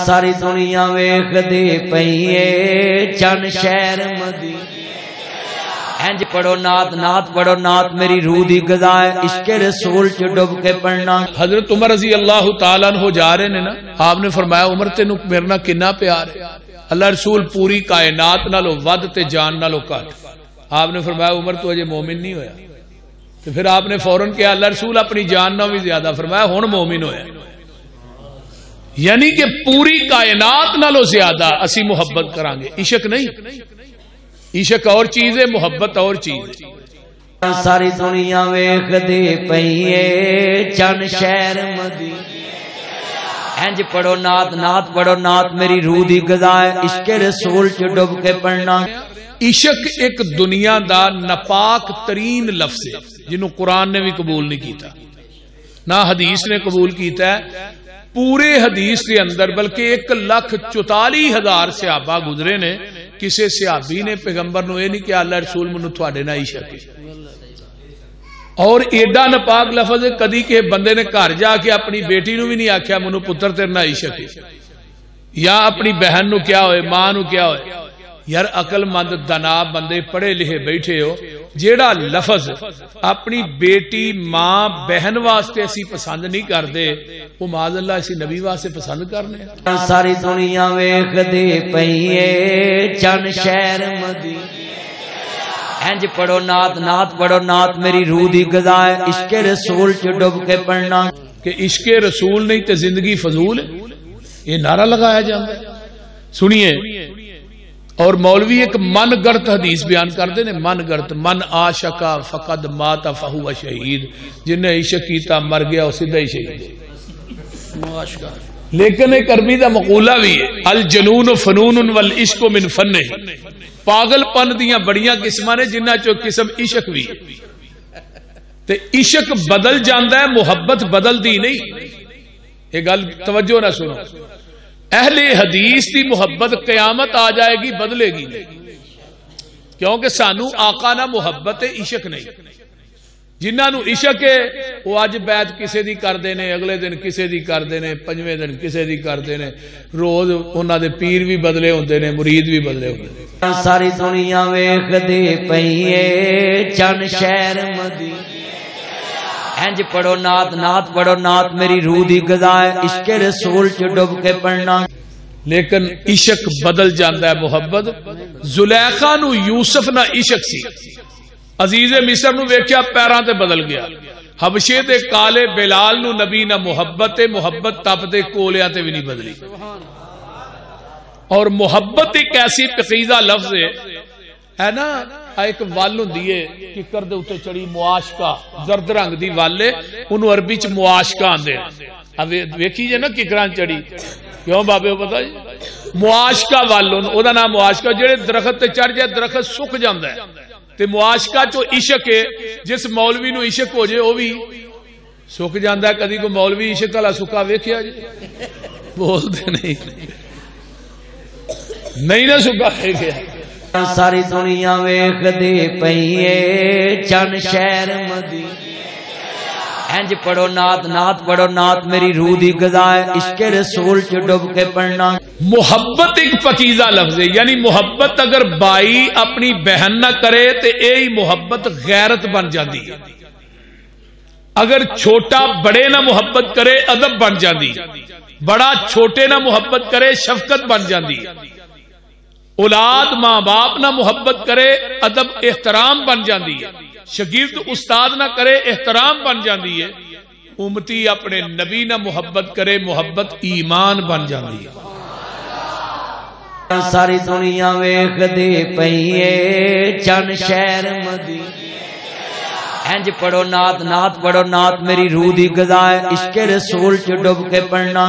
ساری دنیا ویکھ دے پئیے چن شہر مدینے انج پڑھو نعت نعت پڑھو نعت میری روح دی غذا ہے عشق رسول چ ڈب کے پڑھنا۔ حضرت عمر رضی اللہ تعالیٰ عنہ جا رہے نے نا، آپ نے فرمایا عمر تینوں میرے نال کنا پیار ہے؟ اللہ رسول پوری کائنات نالوں ود تے جان نالوں گھٹ۔ آپ نے فرمایا عمر تو اجے مومن نہیں ہویا۔ تو پھر آپ نے فوراً کہا اللہ رسول اپنی جان نال بھی زیادہ، فرمایا ہن مومن ہویا۔ یعنی کہ پوری کائنات نالوں زیادہ اسی محبت کران گے، عشق نہیں۔ عشق اور چیز ہے، محبت اور چیز ہے۔ ساری دنیا ویکھ دے پئیے چن شہر مدینے انج پڑھو نعت نعت پڑھو نعت میری روح دی غذا ہے عشق رسول چ ڈب کے پڑھنا۔ عشق ایک دنیا دا ناپاک ترین لفظ ہے جنہوں قرآن نے بھی قبول نہیں کیتا، نہ حدیث نے قبول کیتا ہے۔ پورے حدیث کے اندر بلکہ 1,44,000 صحابہ گزرے نے، کسی صحابی نے پیغمبر نو یہ نہیں کہ اللہ رسول منو تھوڑے نہ عشق ہے۔ اور ایڈا ناپاک لفظ ہے، کدی کہ بندے نے گھر جا کے اپنی بیٹی نو بھی نہیں آکھیا منو پتر تیرے نہ عشق ہے، یا اپنی بہن نو کیا ہوئے، ماں نو کیا ہوئے۔ یار عقل مند دنا بندے پڑھے لکھے بیٹھے ہو، جیڑا لفظ اپنی بیٹی ماں بہن واسطے اسی پسند نہیں کردے، وہ معاذ اللہ اسی نبی واسطے پسند کرنے۔ ساری دنیا ویکھ دے پئیے چن شہر مدینے انج پڑھو نعت نعت پڑھو نعت میری روح دی غذا ہے عشق رسول چ ڈب کے پڑھنا۔ کہ عشق رسول نہیں تے زندگی فضول ہے، یہ نعرہ لگایا جاتا ہے۔ سنیے، اور مولوی ایک من گرت حدیث بیان کرتے ہیں، من گرت، من عاشقا فقد مات فہو شہید، جن نے عشق کیتا مر گیا وہ سیدھا ہی شہید۔ لیکن ایک عربی دا مقولہ بھی ہے، الجنون فنون والعشق من فنہ، پاگل پن دیاں بڑیاں قسماں نے جنہ چو قسم عشق بھی ہے۔ تے عشق بدل جاندا ہے، محبت بدل دی نہیں۔ یہ گل توجہ نہ سنو، اہل حدیث دی محبت قیامت آ جائے گی بدلے گی نہیں، کیونکہ سانو آقا نہ محبت ہے، عشق نہیں۔ جنہاں نو عشق ہے وہ اج بیعت کسے دی کردے نے، اگلے دن کسے دی کردے نے، پنجویں دن کسے دی کردے نے، روز انہاں دے پیر بھی بدلے ہوندے نے، مرید بھی بدلے ہوندے نے۔ ساری دنیا ویکھ دے پئیے چن شہر مدینے انج پڑھو نعت نعت پڑھو نعت میری روح دی غذا ہے عشق رسول چ ڈب کے پڑھنا۔ لیکن عشق بدل جاندا ہے محبت۔ زلیخا نو یوسف نہ عشق سی، عزیز مصر نو ویکھیا پیراں تے بدل گیا، حبشے دے کالے بلال نو نبی نہ محبت محبت تپ دے کولیاں تے بھی نہیں بدلی۔ اور محبت ایک ایسی پقیزہ لفظ ہے نا، ایک ول ہوندی ہے ککر دے اوتے چڑی معاشقہ، زرد رنگ دی ول ہے، اونوں عربی چ معاشقہ آندے۔ اب ویکھی جے نا ککراں چڑی، کیوں بابے کو پتہ جی معاشقہ ول، او دا نام معاشقہ، جڑے درخت تے چڑھ جائے درخت سک جاندا ہے۔ تے معاشقہ چو عشق ہے، جس مولوی نو عشق ہو جائے وہ بھی سک جاندا ہے۔ کدی کوئی مولوی عشق والا سکا ویکھیا جی؟ بولدے نہیں نہ سکا ویکھیا۔ ساری دنیا ویکھ دے پئیے چن شہر مدینے انج پڑھو نعت نعت پڑھو نعت میری روح دی غذا ہے عشق رسول چ ڈب کے پڑھنا۔ محبت ایک پکیزہ لفظ ہے، یعنی محبت اگر بائی اپنی بہن نہ کرے تو یہی محبت غیرت بن جاتی ہے۔ اگر چھوٹا بڑے نہ محبت کرے ادب بن جاتی، بڑا چھوٹے نہ محبت کرے شفقت بن جاتی، اولاد ماں باپ نہ محبت کرے ادب احترام بن جاتی ہے، شاگرد استاد نہ کرے احترام بن جاتی ہے، امتی اپنے نبی نہ محبت کرے محبت ایمان بن جاتی ہے۔ ساری دنیا ویکھ دے پئیے چن شہر مدینے انج پڑھو نعت نعت پڑھو نعت میری روح دی غذا ہے عشق رسول چ ڈب کے پڑھنا۔